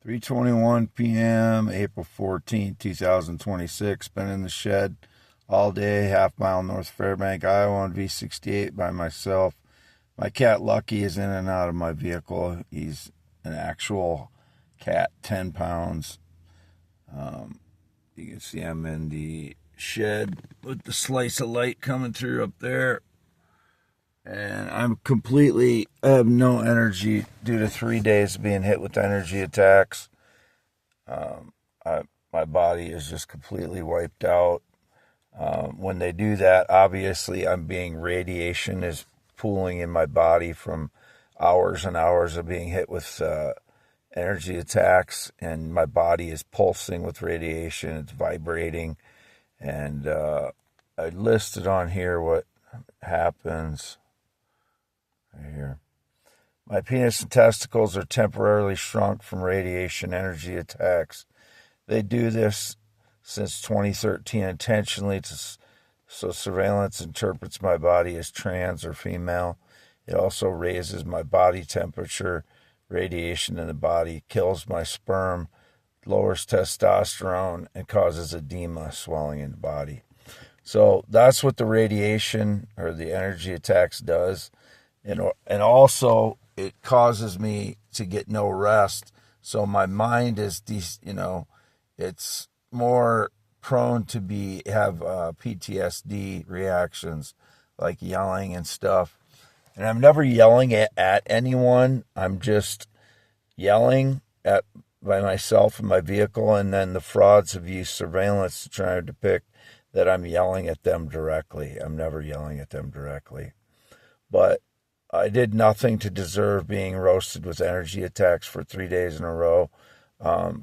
3:21 p.m., April 14, 2026. Been in the shed all day, half-mile north Fairbank, Iowa, on V68 by myself. My cat Lucky is in and out of my vehicle. He's an actual cat, 10 pounds. You can see I'm in the shed with the slice of light coming through up there. And I have no energy due to 3 days of being hit with energy attacks. My body is just completely wiped out. When they do that, obviously radiation is pooling in my body from hours and hours of being hit with energy attacks, and my body is pulsing with radiation. It's vibrating. And I listed on here what happens. Right here. My penis and testicles are temporarily shrunk from radiation energy attacks. They do this since 2013 intentionally so surveillance interprets my body as trans or female. It also raises my body temperature. Radiation in the body kills my sperm, lowers testosterone, and causes edema, swelling in the body. So that's what the radiation or the energy attacks does. And also, it causes me to get no rest. So my mind is, it's more prone to have PTSD reactions, like yelling and stuff. And I'm never yelling at anyone. I'm just yelling by myself in my vehicle. And then the frauds have used surveillance to try to depict that I'm yelling at them directly. I'm never yelling at them directly. But I did nothing to deserve being roasted with energy attacks for 3 days in a row.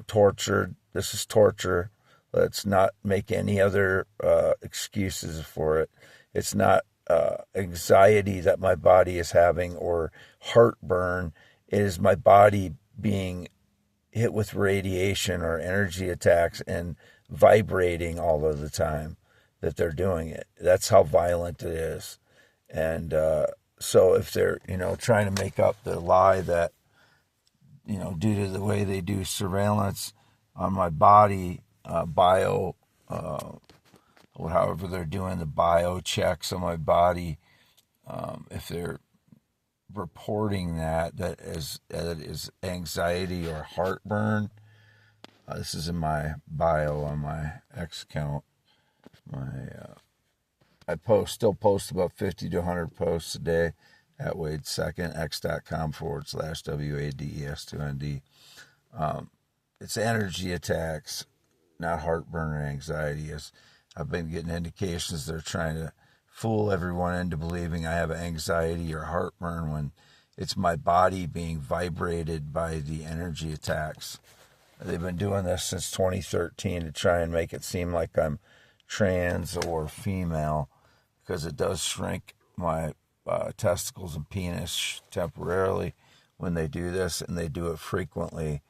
Tortured. This is torture. Let's not make any other excuses for it. It's not anxiety that my body is having or heartburn. It is my body being hit with radiation or energy attacks and vibrating all of the time that they're doing it. That's how violent it is. And so if they're, trying to make up the lie that, due to the way they do surveillance on my body, however they're doing the bio checks on my body, if they're reporting that is anxiety or heartburn, this is in my bio on my X account. I still post about 50 to 100 posts a day at Wade Second, x.com/WADES2ND. It's energy attacks, not heartburn or anxiety. As I've been getting indications they're trying to fool everyone into believing I have anxiety or heartburn when it's my body being vibrated by the energy attacks. They've been doing this since 2013 to try and make it seem like I'm trans or female, because it does shrink my testicles and penis temporarily when they do this, and they do it frequently.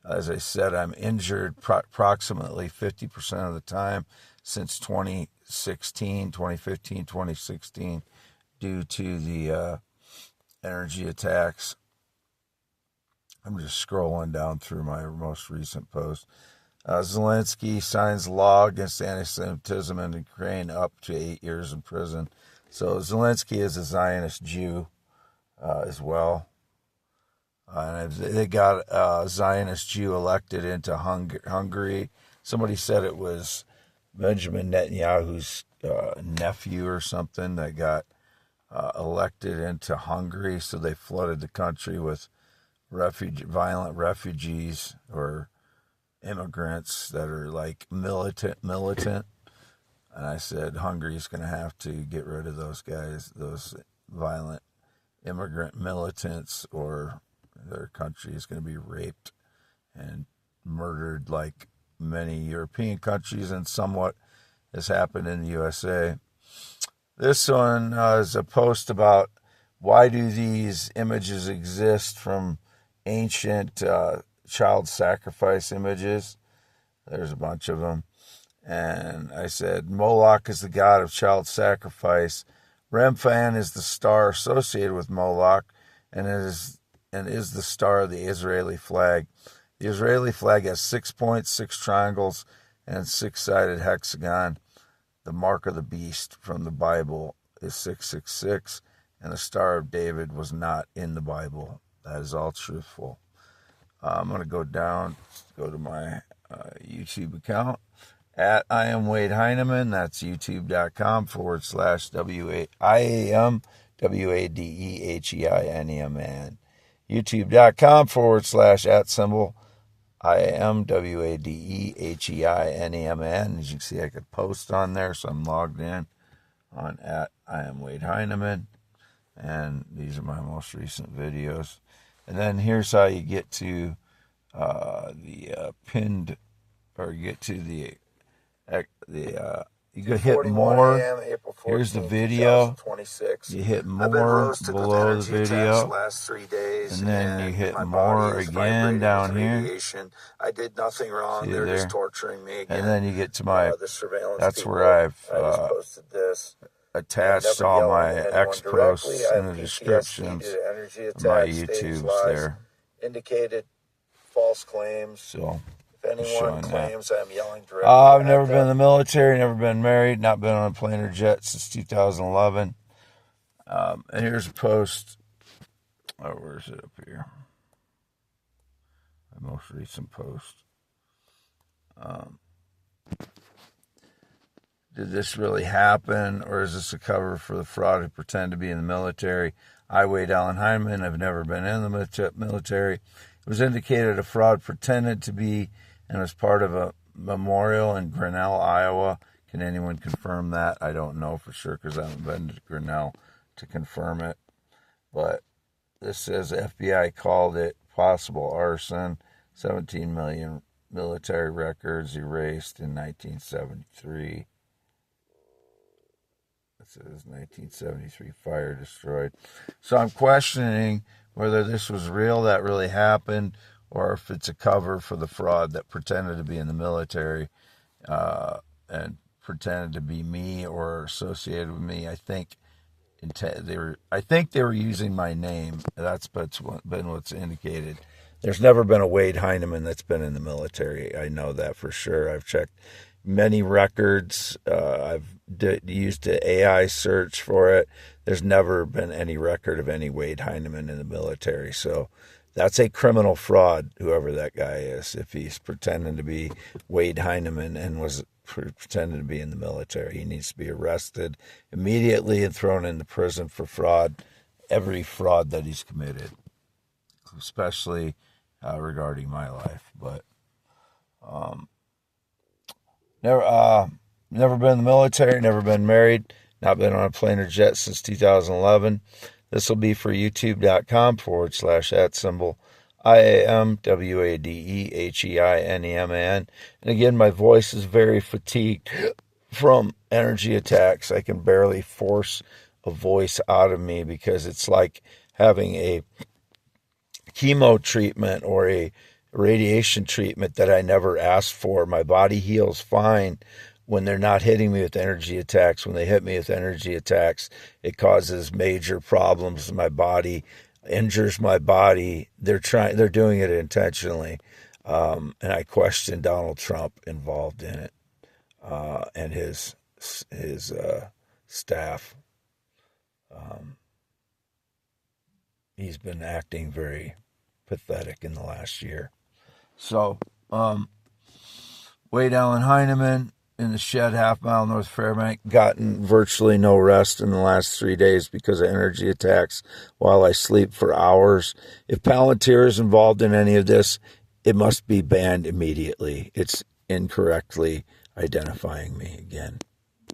As I said, I'm injured approximately 50% of the time since 2015, 2016, due to the energy attacks. I'm just scrolling down through my most recent post. Zelensky signs law against anti-Semitism in Ukraine, up to 8 years in prison. So Zelensky is a Zionist Jew as well. And they got a Zionist Jew elected into Hungary. Somebody said it was Benjamin Netanyahu's nephew or something that got elected into Hungary. So they flooded the country with violent refugees or immigrants that are like militant. And I said Hungary's going to have to get rid of those guys, those violent immigrant militants, or their country is going to be raped and murdered like many European countries, and somewhat has happened in the USA. This one is a post about why do these images exist from ancient child sacrifice images. There's a bunch of them. And I said, Moloch is the god of child sacrifice. Remphan is the star associated with Moloch and is the star of the Israeli flag. The Israeli flag has 6 points, 6 triangles, and 6-sided hexagon. The mark of the beast from the Bible is 666, and the Star of David was not in the Bible. That is all truthful. I'm going to go down, go to my YouTube account at I am Wade Heineman. That's youtube.com/WADEHEINEMAN. youtube.com/@symbol IAMWADEHEINEMAN. As you can see, I could post on there, so I'm logged in on at I am Wade Heineman. And these are my most recent videos. And then here's how you get to the pinned, or get to the you go hit more. Here's the video. You hit more below the video, last 3 days, and then you hit more again down here. I did nothing wrong. They're just torturing me again. And then you get to my. That's where I've posted this. Attached all my X posts in the descriptions of my YouTubes there. Indicated false claims. So if anyone claims I'm yelling directly, I've never been in the military, never been married, not been on a plane or jet since 2011. And here's a post. Oh, where is it up here? My most recent post. Did this really happen, or is this a cover for the fraud who pretend to be in the military? I, Wade Allen Heineman, have never been in the military. It was indicated a fraud pretended to be and was part of a memorial in Grinnell, Iowa. Can anyone confirm that? I don't know for sure because I haven't been to Grinnell to confirm it. But this says FBI called it possible arson. 17 million military records erased in 1973. It says 1973 fire destroyed. So I'm questioning whether this was real, that really happened, or if it's a cover for the fraud that pretended to be in the military and pretended to be me or associated with me. I think they were using my name. That's been what's indicated. There's never been a Wade Heineman that's been in the military. I know that for sure. I've checked many records. I've used the AI search for it. There's never been any record of any Wade Heineman in the military. So that's a criminal fraud, whoever that guy is, if he's pretending to be Wade Heineman and was pretending to be in the military. He needs to be arrested immediately and thrown into prison for fraud, every fraud that he's committed, especially regarding my life. But never been in the military, never been married, not been on a plane or jet since 2011. This will be for youtube.com/@symbol IAMWADEHEINEMAN. And again, my voice is very fatigued from energy attacks. I can barely force a voice out of me because it's like having a chemo treatment or a radiation treatment that I never asked for. My body heals fine when they're not hitting me with energy attacks. When they hit me with energy attacks, it causes major problems in my body, injures my body. They're doing it intentionally. And I question Donald Trump involved in it, and his staff. He's been acting very pathetic in the last year. So, Wade Allen Heineman in the shed, half-mile north of Fairbank, gotten virtually no rest in the last 3 days because of energy attacks while I sleep for hours. If Palantir is involved in any of this, it must be banned immediately. It's incorrectly identifying me again.